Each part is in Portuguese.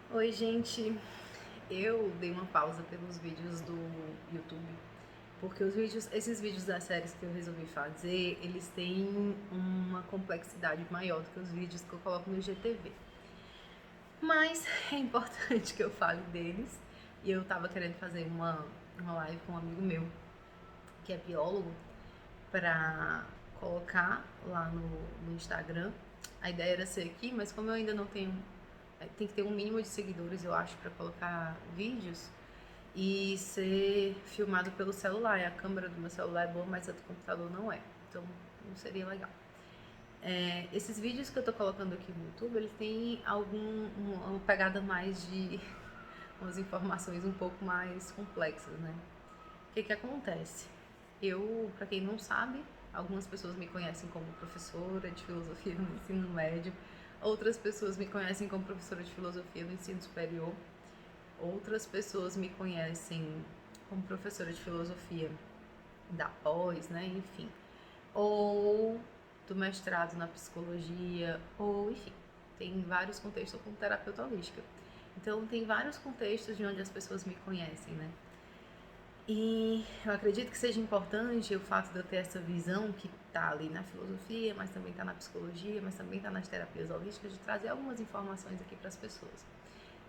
Oi, gente. Eu dei uma pausa pelos vídeos do YouTube, porque esses vídeos das séries que eu resolvi fazer, eles têm uma complexidade maior do que os vídeos que eu coloco no IGTV. Mas é importante que eu fale deles, e eu tava querendo fazer uma live com um amigo meu, que é biólogo, pra colocar lá no Instagram. A ideia era ser aqui, mas como eu ainda não tenho, tem que ter um mínimo de seguidores, eu acho, para colocar vídeos e ser filmado pelo celular. E a câmera do meu celular é boa, mas a do computador não é. Então não seria legal. Esses vídeos que eu tô colocando aqui no YouTube, eles têm uma pegada mais de umas informações um pouco mais complexas, né? O que acontece? Eu, para quem não sabe, algumas pessoas me conhecem como professora de filosofia no ensino médio, outras pessoas me conhecem como professora de filosofia no ensino superior, outras pessoas me conhecem como professora de filosofia da pós, né, enfim, ou do mestrado na psicologia, ou enfim, tem vários contextos como terapeuta holística. Então tem vários contextos de onde as pessoas me conhecem, né? E eu acredito que seja importante o fato de eu ter essa visão que está ali na filosofia, mas também está na psicologia, mas também está nas terapias holísticas, de trazer algumas informações aqui para as pessoas.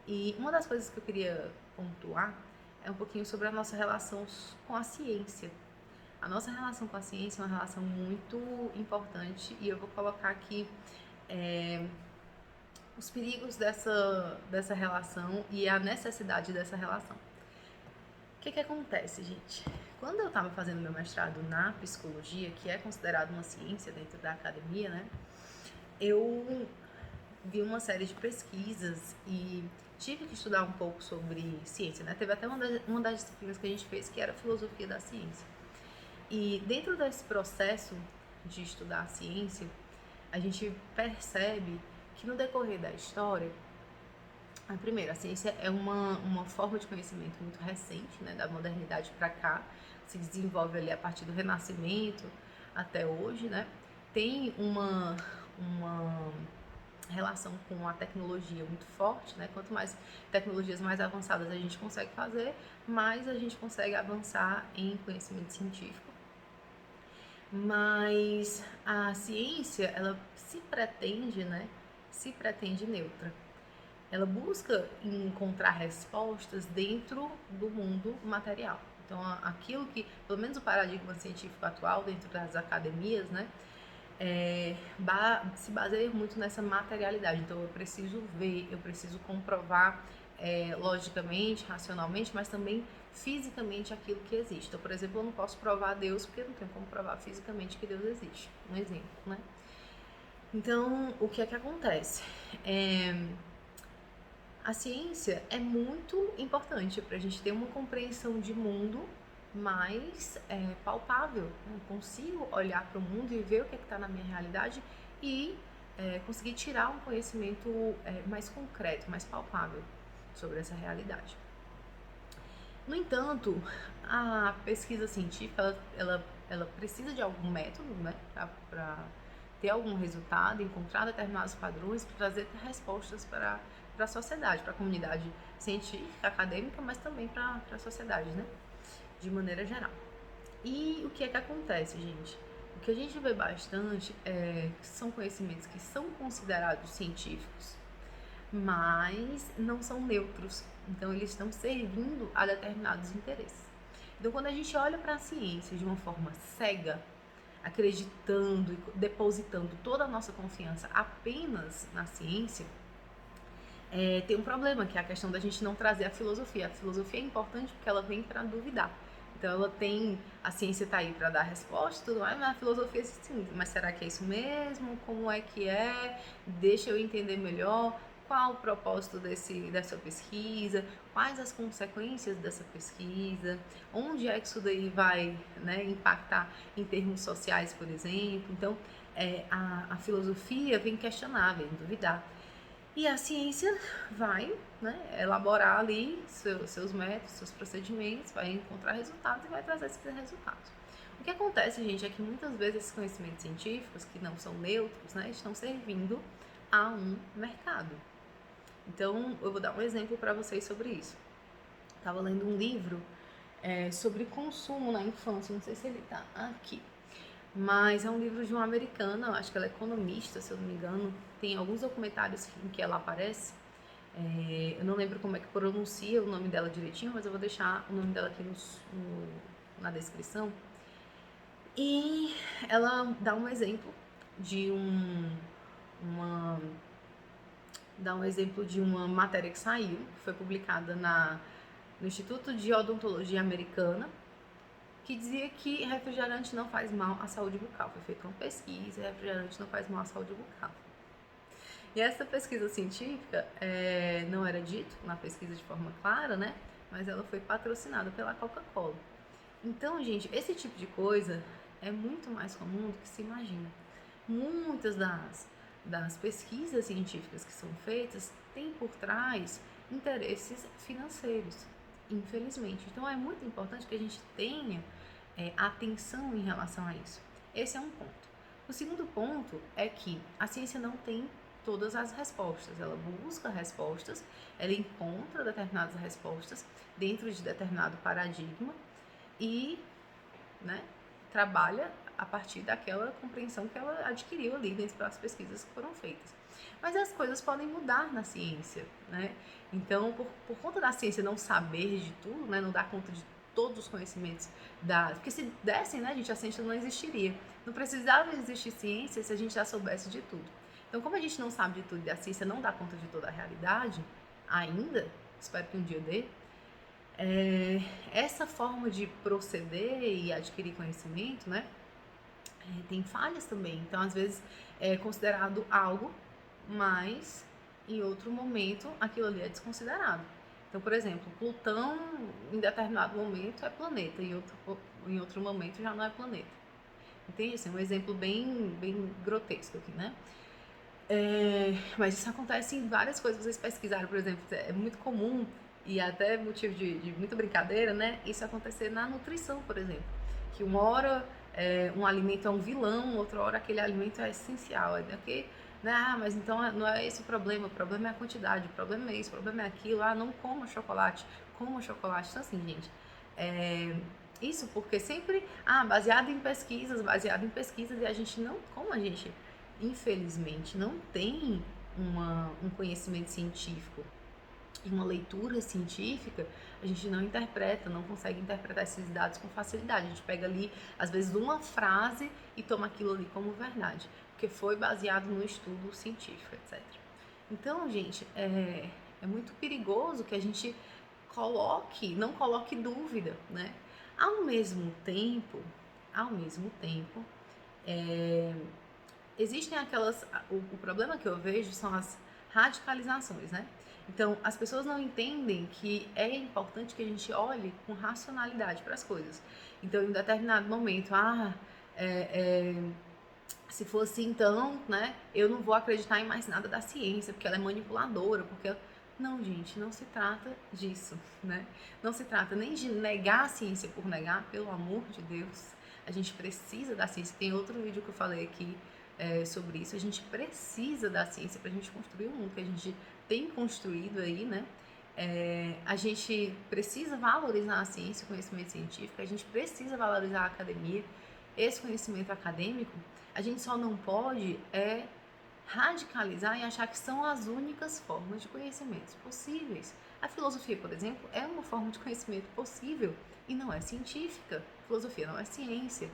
E uma das coisas que eu queria pontuar é um pouquinho sobre a nossa relação com a ciência. A nossa relação com a ciência é uma relação muito importante e eu vou colocar aqui os perigos dessa relação e a necessidade dessa relação. O que acontece, gente? Quando eu estava fazendo meu mestrado na psicologia, que é considerado uma ciência dentro da academia, né? Eu vi uma série de pesquisas e tive que estudar um pouco sobre ciência, né? Teve até uma das disciplinas que a gente fez que era filosofia da ciência. E dentro desse processo de estudar a ciência, a gente percebe que no decorrer da história, primeiro, a ciência é uma forma de conhecimento muito recente, né, da modernidade para cá, se desenvolve ali a partir do Renascimento até hoje, né? Tem uma relação com a tecnologia muito forte, né? Quanto mais tecnologias mais avançadas a gente consegue fazer, mais a gente consegue avançar em conhecimento científico. Mas a ciência, ela se pretende, né? Se pretende neutra. Ela busca encontrar respostas dentro do mundo material. Então, aquilo que, pelo menos o paradigma científico atual dentro das academias, né, se baseia muito nessa materialidade. Então, eu preciso ver, eu preciso comprovar logicamente, racionalmente, mas também fisicamente aquilo que existe. Então, por exemplo, eu não posso provar Deus porque eu não tenho como provar fisicamente que Deus existe. Um exemplo, né? Então, o que acontece? A ciência é muito importante para a gente ter uma compreensão de mundo mais palpável. Eu consigo olhar para o mundo e ver o que está na minha realidade e conseguir tirar um conhecimento mais concreto, mais palpável sobre essa realidade. No entanto, a pesquisa científica ela precisa de algum método, né, para ter algum resultado, encontrar determinados padrões, para trazer respostas para a sociedade, para a comunidade científica, acadêmica, mas também para a sociedade, né, de maneira geral. E o que acontece, gente? O que a gente vê bastante são conhecimentos que são considerados científicos, mas não são neutros. Então, eles estão servindo a determinados interesses. Então, quando a gente olha para a ciência de uma forma cega, acreditando e depositando toda a nossa confiança apenas na ciência, tem um problema, que é a questão da gente não trazer a filosofia. A filosofia é importante porque ela vem para duvidar. Então ela tem, a ciência está aí para dar resposta e tudo mais, mas a filosofia sim, mas será que é isso mesmo? Como é que é? Deixa eu entender melhor qual o propósito dessa pesquisa, quais as consequências dessa pesquisa, onde é que isso daí vai, né, impactar em termos sociais, por exemplo. Então a filosofia vem questionar, vem duvidar. E a ciência vai, né, elaborar ali seus métodos, seus procedimentos, vai encontrar resultados e vai trazer esses resultados. O que acontece, gente, é que muitas vezes esses conhecimentos científicos, que não são neutros, né, estão servindo a um mercado. Então, eu vou dar um exemplo para vocês sobre isso. Estava lendo um livro sobre consumo na infância, não sei se ele está aqui, mas é um livro de uma americana, eu acho que ela é economista, se eu não me engano, tem alguns documentários em que ela aparece, eu não lembro como é que pronuncia o nome dela direitinho, mas eu vou deixar o nome dela aqui na descrição, e ela dá um exemplo de uma matéria que saiu, que foi publicada no Instituto de Odontologia Americana, que dizia que refrigerante não faz mal à saúde bucal. Foi feita uma pesquisa e refrigerante não faz mal à saúde bucal. E essa pesquisa científica não era dito na pesquisa de forma clara, né? Mas ela foi patrocinada pela Coca-Cola. Então, gente, esse tipo de coisa é muito mais comum do que se imagina. Muitas das pesquisas científicas que são feitas têm por trás interesses financeiros, infelizmente. Então, é muito importante que a gente tenha atenção em relação a isso. Esse é um ponto. O segundo ponto é que a ciência não tem todas as respostas. Ela busca respostas, ela encontra determinadas respostas dentro de determinado paradigma e, né, trabalha a partir daquela compreensão que ela adquiriu ali dentro das pesquisas que foram feitas. Mas as coisas podem mudar na ciência, né? Então, por conta da ciência não saber de tudo, né, não dar conta de todos os conhecimentos porque se dessem, né, gente, a ciência não existiria. Não precisava existir ciência se a gente já soubesse de tudo. Então, como a gente não sabe de tudo e a ciência não dá conta de toda a realidade, ainda, espero que um dia dê, essa forma de proceder e adquirir conhecimento, né, tem falhas também. Então, às vezes, é considerado algo, mas em outro momento aquilo ali é desconsiderado. Então, por exemplo, Plutão em determinado momento é planeta, em outro momento já não é planeta. Entende? Esse é um exemplo bem grotesco aqui, né? Mas isso acontece em várias coisas. Vocês pesquisaram, por exemplo, é muito comum e até motivo de muita brincadeira, né? Isso acontecer na nutrição, por exemplo. Que uma hora um alimento é um vilão, outra hora aquele alimento é essencial. Né? Mas então não é esse o problema é a quantidade, o problema é isso, o problema é aquilo. Não coma chocolate, coma chocolate. Então, assim, gente, isso porque sempre, baseado em pesquisas, e a gente não, como a gente, infelizmente, não tem um conhecimento científico e uma leitura científica, a gente não consegue interpretar esses dados com facilidade. A gente pega ali, às vezes, uma frase e toma aquilo ali como verdade, porque foi baseado no estudo científico, etc. Então, gente, é muito perigoso que a gente não coloque dúvida, né? Ao mesmo tempo, existem o problema que eu vejo são as radicalizações, né? Então, as pessoas não entendem que é importante que a gente olhe com racionalidade para as coisas. Então, em um determinado momento, se fosse então, né, eu não vou acreditar em mais nada da ciência, porque ela é manipuladora, Não, gente, não se trata disso, né? Não se trata nem de negar a ciência por negar, pelo amor de Deus. A gente precisa da ciência. Tem outro vídeo que eu falei aqui sobre isso. A gente precisa da ciência para a gente construir o mundo que a gente tem construído aí, né? A gente precisa valorizar a ciência, o conhecimento científico, a gente precisa valorizar a academia, esse conhecimento acadêmico. A gente só não pode radicalizar e achar que são as únicas formas de conhecimentos possíveis. A filosofia, por exemplo, é uma forma de conhecimento possível e não é científica. Filosofia não é ciência,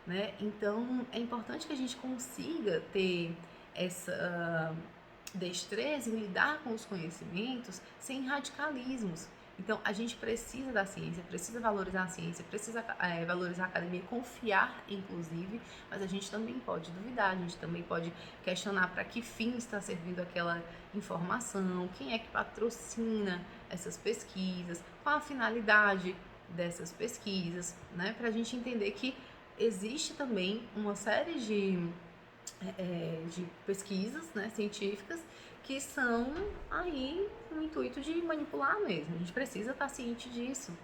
né? Então, é importante que a gente consiga ter essa destreza em lidar com os conhecimentos sem radicalismos. Então, a gente precisa da ciência, precisa valorizar a ciência, precisa valorizar a academia, confiar, inclusive, mas a gente também pode duvidar, a gente também pode questionar para que fim está servindo aquela informação, quem é que patrocina essas pesquisas, qual a finalidade dessas pesquisas, né? Para a gente entender que existe também uma série de pesquisas, né, científicas que são aí no intuito de manipular mesmo. A gente precisa estar ciente disso.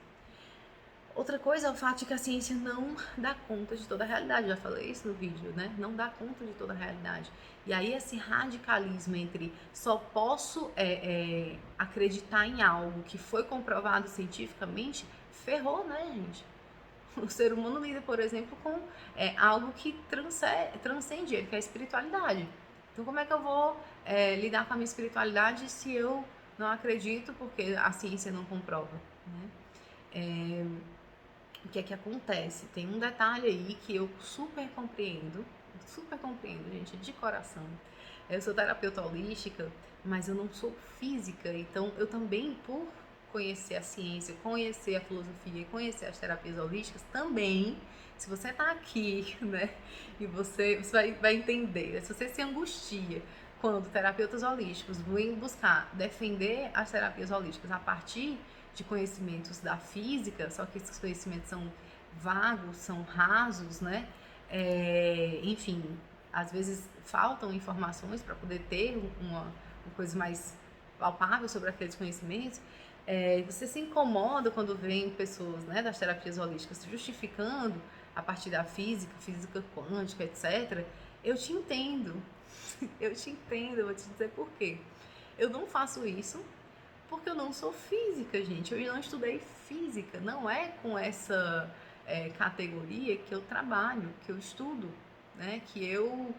Outra coisa é o fato de que a ciência não dá conta de toda a realidade. Já falei isso no vídeo, né? Não dá conta de toda a realidade. E aí esse radicalismo entre só posso acreditar em algo que foi comprovado cientificamente, ferrou, né, gente? O ser humano lida, por exemplo, com algo que transcende ele, que é a espiritualidade. Então, como é que eu vou lidar com a minha espiritualidade se eu não acredito porque a ciência não comprova, né? O que é que acontece? Tem um detalhe aí que eu super compreendo, gente, de coração. Eu sou terapeuta holística, mas eu não sou física, então eu também, por conhecer a ciência, conhecer a filosofia e conhecer as terapias holísticas, também, se você tá aqui, né, e você vai entender, se você se angustia quando terapeutas holísticos vêm buscar defender as terapias holísticas a partir de conhecimentos da física, só que esses conhecimentos são vagos, são rasos, né? Enfim, às vezes faltam informações para poder ter uma coisa mais palpável sobre aqueles conhecimentos. Você se incomoda quando vem pessoas, né, das terapias holísticas justificando a partir da física quântica, etc. Eu te entendo, eu te entendo, eu vou te dizer por quê. Eu não faço isso porque eu não sou física, gente. Eu não estudei física. Não é com essa categoria que eu trabalho, que eu estudo, né? Que eu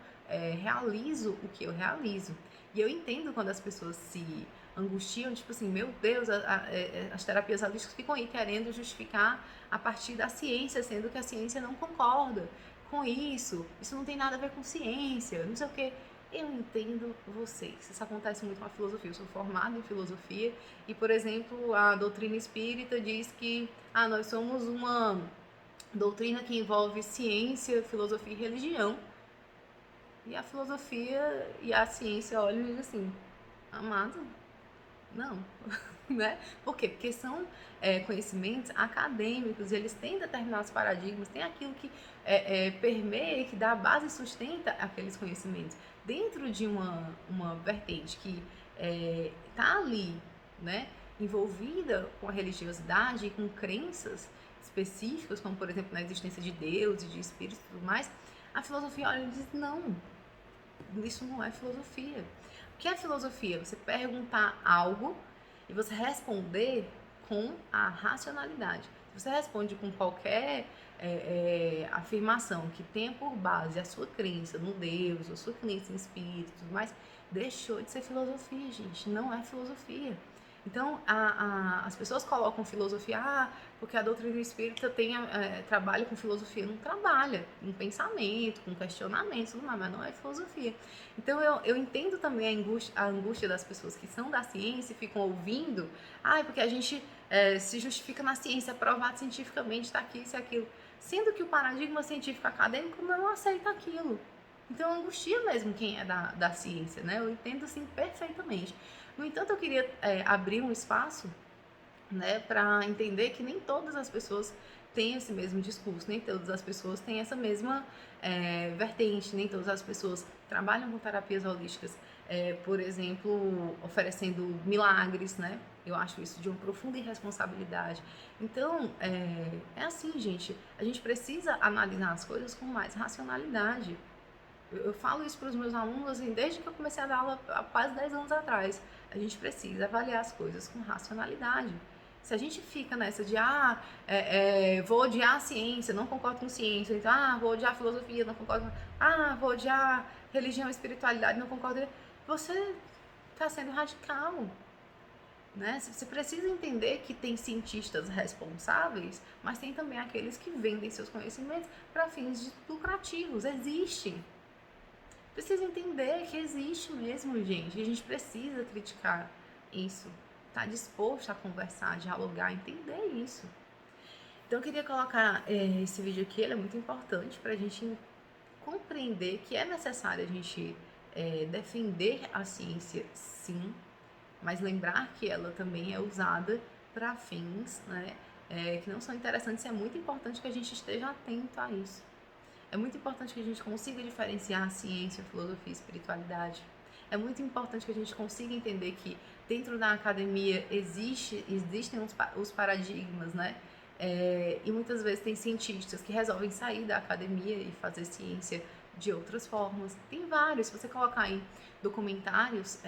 realizo o que eu realizo. E eu entendo quando as pessoas se angustiam, tipo assim, meu Deus, as terapias holísticas ficam aí querendo justificar a partir da ciência, sendo que a ciência não concorda com isso. Isso não tem nada a ver com ciência, não sei o quê. Eu entendo vocês. Isso acontece muito com a filosofia. Eu sou formada em filosofia e, por exemplo, a doutrina espírita diz que nós somos uma doutrina que envolve ciência, filosofia e religião. E a filosofia e a ciência olham e dizem assim, amado, não, né? Por quê? Porque são conhecimentos acadêmicos, eles têm determinados paradigmas, tem aquilo que permeia, que dá base e sustenta aqueles conhecimentos. Dentro de uma vertente que está ali, né, envolvida com a religiosidade e com crenças específicas, como por exemplo na existência de Deus e de espíritos e tudo mais, a filosofia olha e diz, não, isso não é filosofia. O que é filosofia? Você perguntar algo e você responder com a racionalidade. Se você responde com qualquer afirmação que tenha por base a sua crença no Deus, a sua crença em espírito e tudo mais, deixou de ser filosofia, gente. Não é filosofia. Então, as pessoas colocam filosofia, porque a doutrina espírita trabalha com filosofia. Não trabalha, com pensamento, com questionamento, tudo mais, mas não é filosofia. Então, eu entendo também a angústia das pessoas que são da ciência e ficam ouvindo, porque a gente se justifica na ciência, provado cientificamente, está aqui, isso e aquilo. Sendo que o paradigma científico acadêmico não aceita aquilo. Então, angustia mesmo quem é da ciência, né? Eu entendo, assim, perfeitamente. No entanto, eu queria abrir um espaço, né, para entender que nem todas as pessoas têm esse mesmo discurso, nem todas as pessoas têm essa mesma vertente, nem todas as pessoas trabalham com terapias holísticas, por exemplo, oferecendo milagres, né? Eu acho isso de uma profunda irresponsabilidade. Então, é assim, gente, a gente precisa analisar as coisas com mais racionalidade. Eu falo isso para os meus alunos assim, desde que eu comecei a dar aula há quase 10 anos atrás. A gente precisa avaliar as coisas com racionalidade. Se a gente fica nessa de, vou odiar a ciência, não concordo com ciência, então, vou odiar a filosofia, não concordo, vou odiar religião e espiritualidade, não concordo, você está sendo radical, né? Você precisa entender que tem cientistas responsáveis, mas tem também aqueles que vendem seus conhecimentos para fins lucrativos, existe. Precisa entender que existe mesmo, gente. E a gente precisa criticar isso. Tá disposto a conversar, dialogar, entender isso. Então eu queria colocar esse vídeo aqui, ele é muito importante para a gente compreender que é necessário a gente defender a ciência, sim, mas lembrar que ela também é usada para fins, né, que não são interessantes. É muito importante que a gente esteja atento a isso. É muito importante que a gente consiga diferenciar ciência, filosofia e espiritualidade. É muito importante que a gente consiga entender que dentro da academia existem os paradigmas, né? E muitas vezes tem cientistas que resolvem sair da academia e fazer ciência de outras formas. Tem vários, se você colocar aí documentários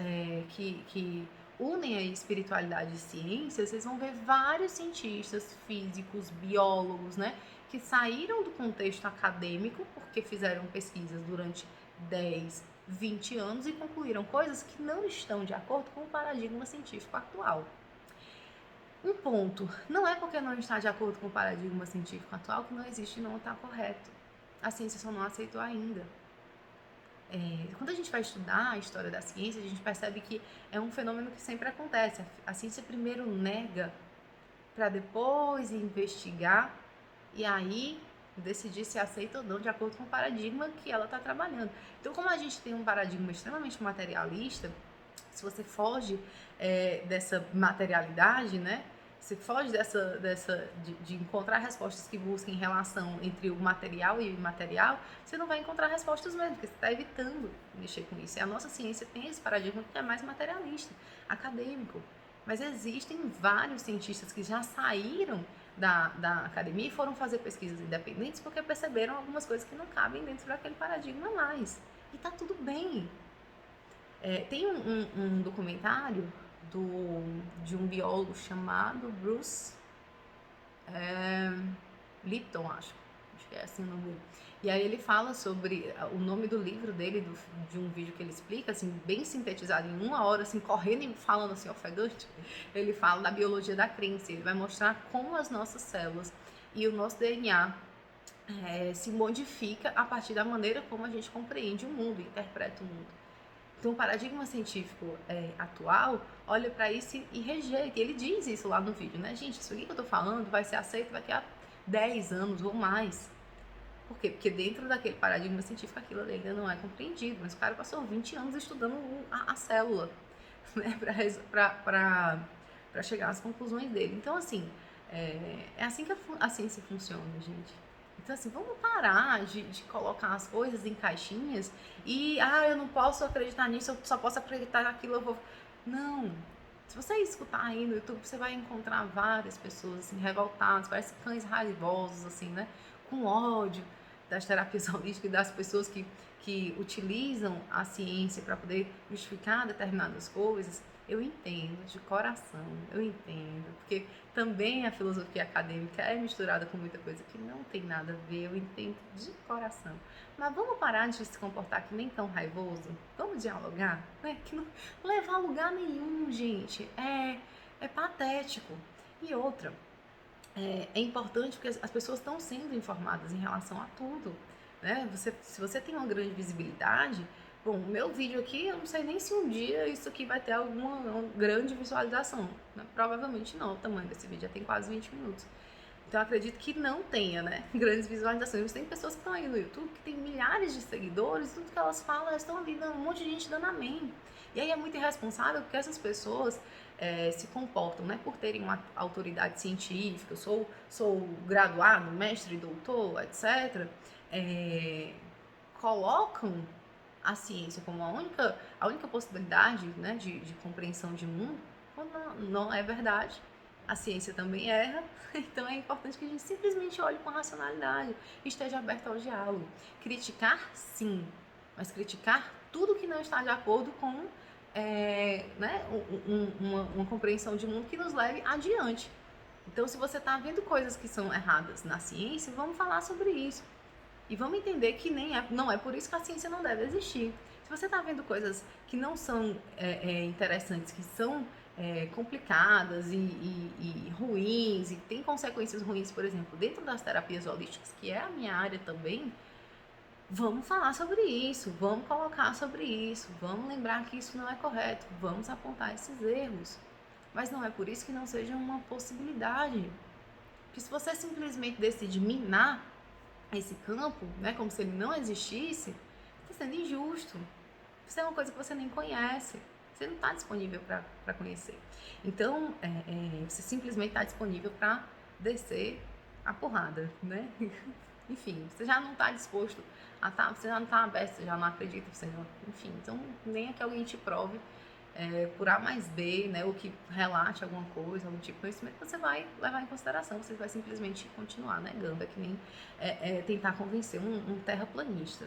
que unem a espiritualidade e ciência, vocês vão ver vários cientistas, físicos, biólogos, né, que saíram do contexto acadêmico porque fizeram pesquisas durante 10, 20 anos e concluíram coisas que não estão de acordo com o paradigma científico atual. Um ponto, não é porque não está de acordo com o paradigma científico atual que não existe e não está correto. A ciência só não aceitou ainda. Quando a gente vai estudar a história da ciência, a gente percebe que é um fenômeno que sempre acontece. A ciência primeiro nega para depois investigar e aí decidir se aceita ou não de acordo com o paradigma que ela está trabalhando. Então, como a gente tem um paradigma extremamente materialista, se você foge dessa materialidade, né? Você foge de encontrar respostas que busquem relação entre o material e o imaterial, você não vai encontrar respostas mesmo, porque você está evitando mexer com isso. E a nossa ciência tem esse paradigma que é mais materialista, acadêmico. Mas existem vários cientistas que já saíram da academia e foram fazer pesquisas independentes porque perceberam algumas coisas que não cabem dentro daquele paradigma mais. E tá tudo bem. Tem um documentário de um biólogo chamado Bruce Lipton, acho que é assim o nome dele. E aí ele fala sobre o nome do livro dele, de um vídeo que ele explica, assim, bem sintetizado em 1 hora, assim, correndo e falando assim, ofegante. Ele fala da biologia da crença, ele vai mostrar como as nossas células e o nosso DNA se modifica a partir da maneira como a gente compreende o mundo, interpreta o mundo. Então, o paradigma científico atual olha para isso e rejeita. E ele diz isso lá no vídeo, né? Gente, isso aqui que eu tô falando vai ser aceito daqui a 10 anos ou mais. Por quê? Porque dentro daquele paradigma científico aquilo ainda não é compreendido. Mas o cara passou 20 anos estudando a célula, né? Para chegar às conclusões dele. Então, assim, é assim que a ciência funciona, gente. Então, assim, vamos parar de colocar as coisas em caixinhas e, eu não posso acreditar nisso, eu só posso acreditar naquilo, eu vou... Não. Se você escutar aí no YouTube, você vai encontrar várias pessoas, assim, revoltadas, parecem cães raivosos, assim, né? Com ódio das terapias holísticas e das pessoas que utilizam a ciência para poder justificar determinadas coisas. Eu entendo de coração, eu entendo, porque também a filosofia acadêmica é misturada com muita coisa que não tem nada a ver, eu entendo de coração. Mas vamos parar de se comportar que nem tão raivoso? Vamos dialogar? Né? Que não leva a lugar nenhum, gente. É patético. E outra, é importante porque as pessoas estão sendo informadas em relação a tudo. Né? Se você tem uma grande visibilidade... Bom, o meu vídeo aqui, eu não sei nem se um dia isso aqui vai ter alguma grande visualização. Né? Provavelmente não, o tamanho desse vídeo já tem quase 20 minutos. Então, eu acredito que não tenha, né, grandes visualizações. Mas tem pessoas que estão aí no YouTube que tem milhares de seguidores, tudo que elas falam, elas estão ali, um monte de gente dando amém. E aí é muito irresponsável porque essas pessoas se comportam, né, por terem uma autoridade científica, eu sou graduado, mestre, doutor, etc., colocam a ciência como a única possibilidade, né, de compreensão de mundo, quando não é verdade. A ciência também erra, então é importante que a gente simplesmente olhe com racionalidade, esteja aberto ao diálogo. Criticar, sim, mas criticar tudo que não está de acordo com né, uma compreensão de mundo que nos leve adiante. Então, se você está vendo coisas que são erradas na ciência, vamos falar sobre isso. E vamos entender que não é por isso que a ciência não deve existir. Se você está vendo coisas que não são interessantes, que são complicadas e ruins, e tem consequências ruins, por exemplo, dentro das terapias holísticas, que é a minha área também, vamos falar sobre isso, vamos colocar sobre isso, vamos lembrar que isso não é correto, vamos apontar esses erros. Mas não é por isso que não seja uma possibilidade. Porque se você simplesmente decide minar esse campo, né, como se ele não existisse, está sendo injusto. Isso é uma coisa que você nem conhece. Você não está disponível para conhecer. Então, você simplesmente está disponível para descer a porrada, né? Enfim, você já não está disposto você já não está aberto, você já não acredita, enfim. Então, nem é que alguém te prove por A mais B, né, ou que relate alguma coisa, algum tipo de conhecimento, você vai levar em consideração, você vai simplesmente continuar negando. É que nem tentar convencer um terraplanista.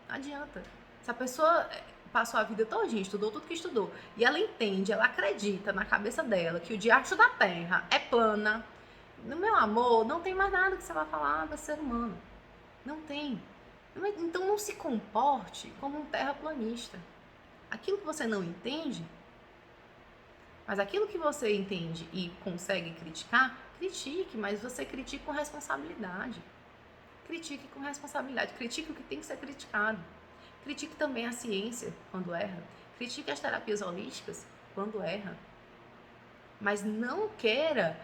Não adianta. Se a pessoa passou a vida todinha, estudou tudo que estudou, e ela entende, ela acredita na cabeça dela que o diacho da Terra é plana, no meu amor, não tem mais nada que você vai falar do ser humano. Não tem. Então não se comporte como um terraplanista. Aquilo que você não entende, mas aquilo que você entende e consegue criticar, critique, mas você critique com responsabilidade. Critique com responsabilidade. Critique o que tem que ser criticado. Critique também a ciência quando erra. Critique as terapias holísticas quando erra. Mas não queira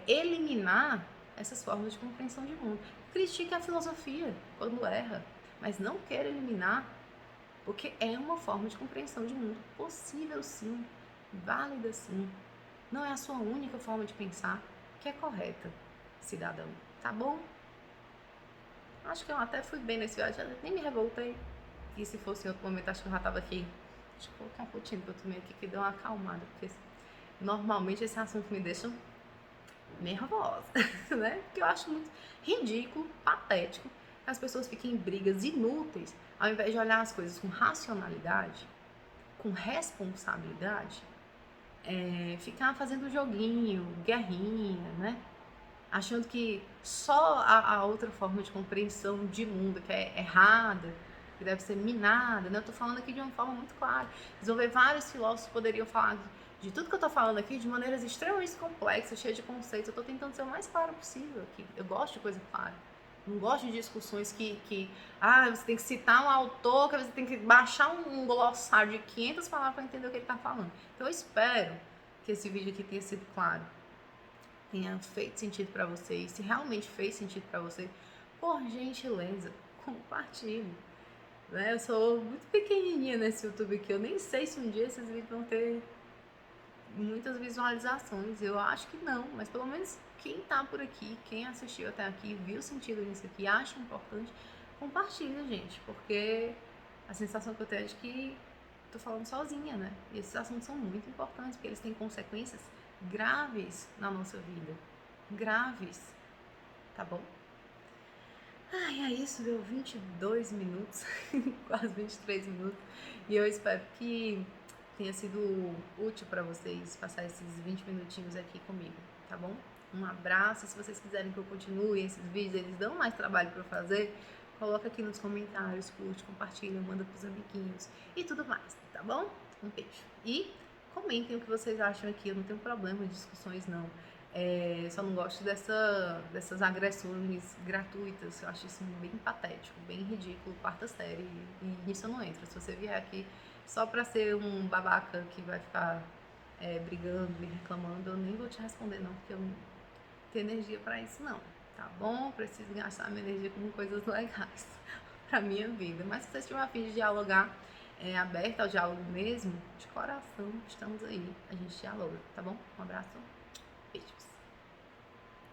eliminar essas formas de compreensão de mundo. Critique a filosofia quando erra, mas não queira eliminar, porque é uma forma de compreensão de mundo possível sim, válida sim. Não é a sua única forma de pensar que é correta, cidadão. Tá bom? Acho que eu até fui bem nesse viagem, nem me revoltei. E se fosse em outro momento, acho que eu já tava aqui. Deixa eu colocar um pouquinho que eu tomei aqui, que deu uma acalmada, porque normalmente esse assunto me deixa nervosa, né? Porque eu acho muito ridículo, patético, que as pessoas fiquem em brigas inúteis, ao invés de olhar as coisas com racionalidade, com responsabilidade, ficar fazendo joguinho, guerrinha, né? Achando que só a outra forma de compreensão de mundo, que é errada, que deve ser minada, né? Eu tô falando aqui de uma forma muito clara. Vocês vão ver vários filósofos poderiam falar de tudo que eu tô falando aqui de maneiras extremamente complexas, cheias de conceitos. Eu tô tentando ser o mais claro possível aqui. Eu gosto de coisa clara. Não gosto de discussões que você tem que citar um autor, que você tem que baixar um glossário de 500 palavras para entender o que ele tá falando. Então eu espero que esse vídeo aqui tenha sido claro, tenha feito sentido para você, e se realmente fez sentido para você, por gentileza, compartilhe. Né? Eu sou muito pequenininha nesse YouTube aqui, eu nem sei se um dia esses vídeos vão ter muitas visualizações, eu acho que não, mas pelo menos quem tá por aqui, quem assistiu até aqui, viu sentido nisso aqui, acha importante, compartilha, gente, porque a sensação que eu tenho é de que tô falando sozinha, né? E esses assuntos são muito importantes, porque eles têm consequências graves na nossa vida. Graves. Tá bom? Ai, é isso, deu 22 minutos, quase 23 minutos. E eu espero que tenha sido útil para vocês passar esses 20 minutinhos aqui comigo, tá bom? Um abraço. Se vocês quiserem que eu continue esses vídeos, eles dão mais trabalho para eu fazer, coloca aqui nos comentários, curte, compartilha, manda pros amiguinhos e tudo mais, tá bom? Um beijo. E comentem o que vocês acham aqui, eu não tenho problema de discussões não. Só não gosto dessas agressões gratuitas, eu acho isso bem patético, bem ridículo, quarta série, e nisso eu não entro. Se você vier aqui só pra ser um babaca que vai ficar brigando e reclamando, eu nem vou te responder não, porque eu não tenho energia pra isso não, tá bom? Preciso gastar minha energia com coisas legais pra minha vida. Mas se você estiver a fim de dialogar, aberta ao diálogo mesmo, de coração, estamos aí, a gente dialoga, tá bom? Um abraço, beijos.